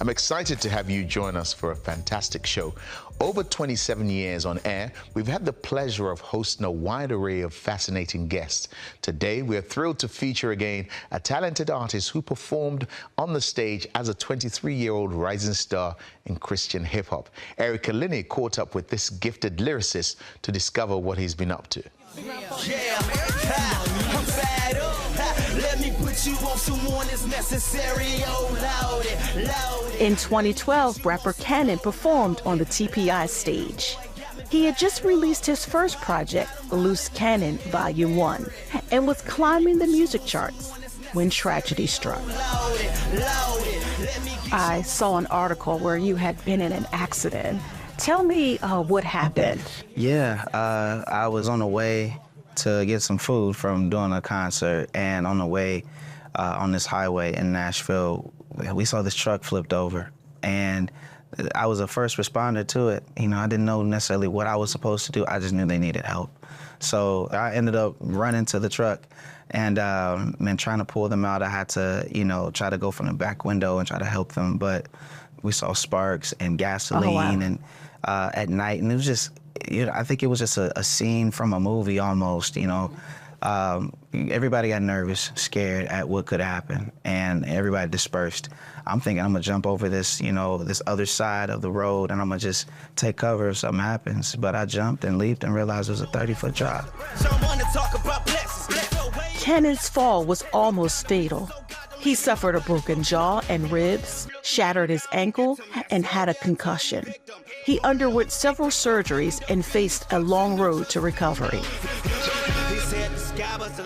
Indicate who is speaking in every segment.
Speaker 1: I'm excited to have you join us for a fantastic show. Over 27 years on air, we've had the pleasure of hosting a wide array of fascinating guests. Today, we're thrilled to feature again a talented artist who performed on the stage as a 23-year-old rising star in Christian hip-hop. Erica Linney caught up with this gifted lyricist to discover what he's been up to.
Speaker 2: Yeah, I'm fed up. Let me put you on someone that's necessary. Oh, loud.
Speaker 3: In 2012, rapper Canon performed on the TPI stage. He had just released his first project, Loose Cannon Volume 1, and was climbing the music charts when tragedy struck. I saw an article where you had been in an accident. Tell me what happened.
Speaker 4: Yeah, I was on the way to get some food from doing a concert, and on the way on this highway in Nashville, we saw this truck flipped over, and I was a first responder to it. You know, I didn't know necessarily what I was supposed to do. I just knew they needed help. So I ended up running to the truck, and trying to pull them out, I had to, try to go from the back window and try to help them, but we saw sparks and gasoline and at night, and it was just, I think it was just a scene from a movie almost, Everybody got nervous, scared at what could happen, and everybody dispersed. I'm thinking I'm gonna jump over this, this other side of the road, and I'm gonna just take cover if something happens. But I jumped and leaped and realized it was a 30-foot drop.
Speaker 3: Canon's fall was almost fatal. He suffered a broken jaw and ribs, shattered his ankle, and had a concussion. He underwent several surgeries and faced a long road to recovery.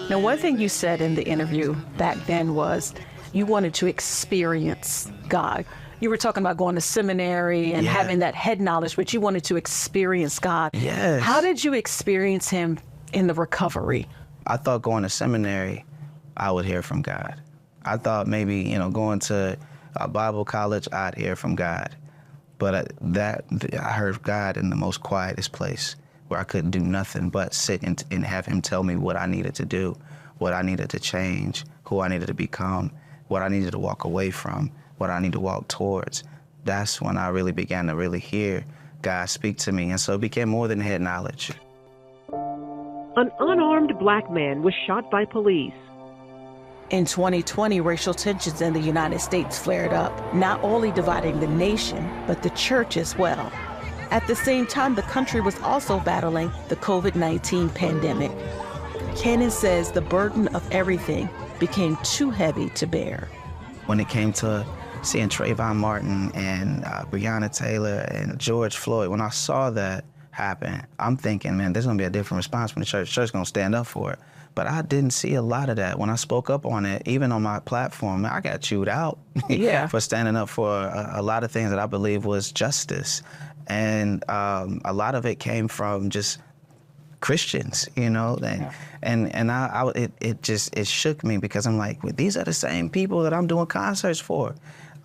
Speaker 3: Now, one thing you said in the interview back then was you wanted to experience God. You were talking about going to seminary and having that head knowledge, but you wanted to experience God.
Speaker 4: Yes.
Speaker 3: How did you experience him in the recovery?
Speaker 4: I thought going to seminary, I would hear from God. I thought maybe, going to a Bible college, I'd hear from God. But I heard God in the most quietest place, where I couldn't do nothing but sit and have him tell me what I needed to do, what I needed to change, who I needed to become, what I needed to walk away from, what I need to walk towards. That's when I really began to really hear God speak to me. And so it became more than head knowledge.
Speaker 5: An unarmed black man was shot by police.
Speaker 3: In 2020, racial tensions in the United States flared up, not only dividing the nation, but the church as well. At the same time, the country was also battling the COVID-19 pandemic. Canon says the burden of everything became too heavy to bear.
Speaker 4: When it came to seeing Trayvon Martin and Breonna Taylor and George Floyd, when I saw that happen, I'm thinking, man, there's gonna be a different response from the church. The church's gonna stand up for it. But I didn't see a lot of that. When I spoke up on it, even on my platform, I got chewed out for standing up for a lot of things that I believe was justice. And a lot of it came from just Christians, and it shook me, because I'm like, well, these are the same people that I'm doing concerts for.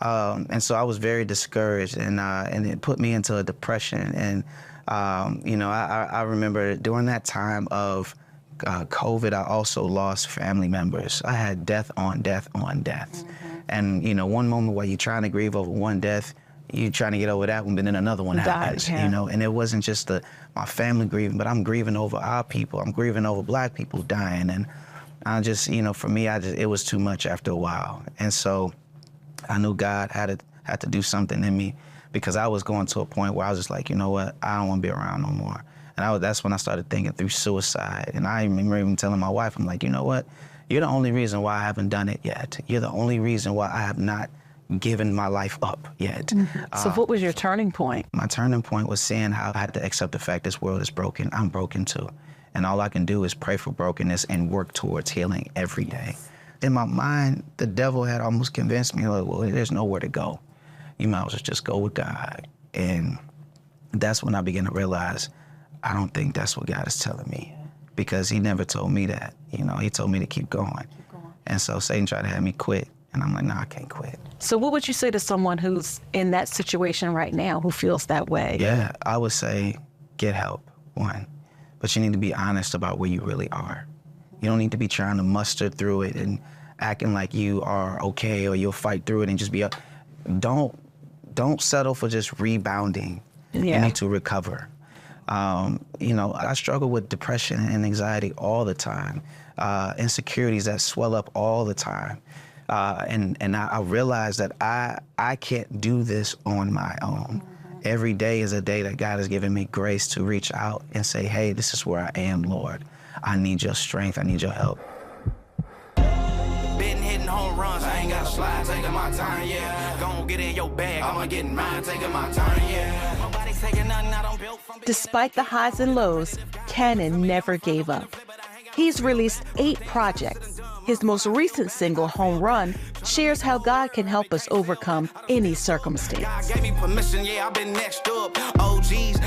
Speaker 4: And so I was very discouraged, and it put me into a depression. And, I remember during that time of COVID, I also lost family members. I had death on death on death. Mm-hmm. And, one moment while you're trying to grieve over one death, you're trying to get over that one, but then another one happens, and it wasn't just my family grieving, but I'm grieving over our people. I'm grieving over black people dying. And I just, for me, it was too much after a while. And so I knew God had to do something in me, because I was going to a point where I was just like, you know what, I don't want to be around no more. And that's when I started thinking through suicide. And I remember even telling my wife, I'm like, you know what? You're the only reason why I haven't done it yet. You're the only reason why I have not given my life up yet.
Speaker 3: Mm-hmm. So what was your turning point?
Speaker 4: My turning point was seeing how I had to accept the fact this world is broken. I'm broken too. And all I can do is pray for brokenness and work towards healing every day. In my mind, the devil had almost convinced me, like, well, there's nowhere to go. You might as well just go with God. And that's when I began to realize, I don't think that's what God is telling me, because he never told me that. He told me to keep going. And so Satan tried to have me quit. And I'm like, no, I can't quit.
Speaker 3: So what would you say to someone who's in that situation right now, who feels that way?
Speaker 4: Yeah, I would say get help, one. But you need to be honest about where you really are. You don't need to be trying to muster through it and acting like you are okay, or you'll fight through it and just be don't don't settle for just rebounding.
Speaker 3: Yeah.
Speaker 4: You need to recover. You know, I struggle with depression and anxiety all the time, insecurities that swell up all the time. And I realize that I can't do this on my own. Every day is a day that God has given me grace to reach out and say, hey, this is where I am, Lord. I need your strength. I need your help.
Speaker 2: Been hitting home runs, I ain't got to slide, taking my time, yeah. Gon' get in your bag, I'ma get in mine, taking my time, yeah. Nobody's taking nothing I don't build from.
Speaker 3: Despite the highs and lows, Canon never gave up. He's released 8 projects. His most recent single, Home Run, shares how God can help us overcome any circumstance.
Speaker 2: God gave me permission, yeah, I've been next up. OGs,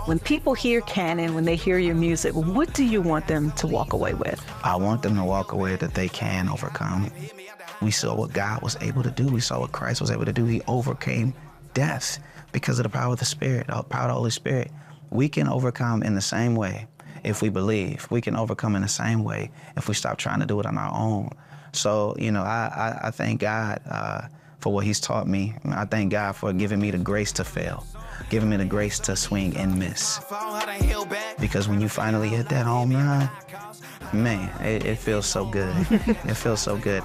Speaker 3: When people hear Canon, when they hear your music, what do you want them to walk away with?
Speaker 4: I want them to walk away that they can overcome. We saw what God was able to do. We saw what Christ was able to do. He overcame death because of the power of the Spirit, the power of the Holy Spirit. We can overcome in the same way if we believe. We can overcome in the same way if we stop trying to do it on our own. So, you know, I thank God for what he's taught me. I thank God for giving me the grace to fail, giving me the grace to swing and miss. Because when you finally hit that home run, man, it feels so good. It feels so good.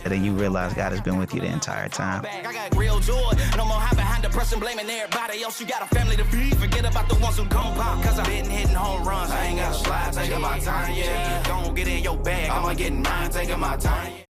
Speaker 4: And then you realize God has been with you the entire time.
Speaker 2: I got real joy, no more hide behind depression, blaming everybody else. You got a family to feed, forget about the ones who gon' pop. Cause I've been hitting home runs, I ain't got to slide, taking my time, yeah. Gon' get in your bag, I'ma get in mine, taking my time.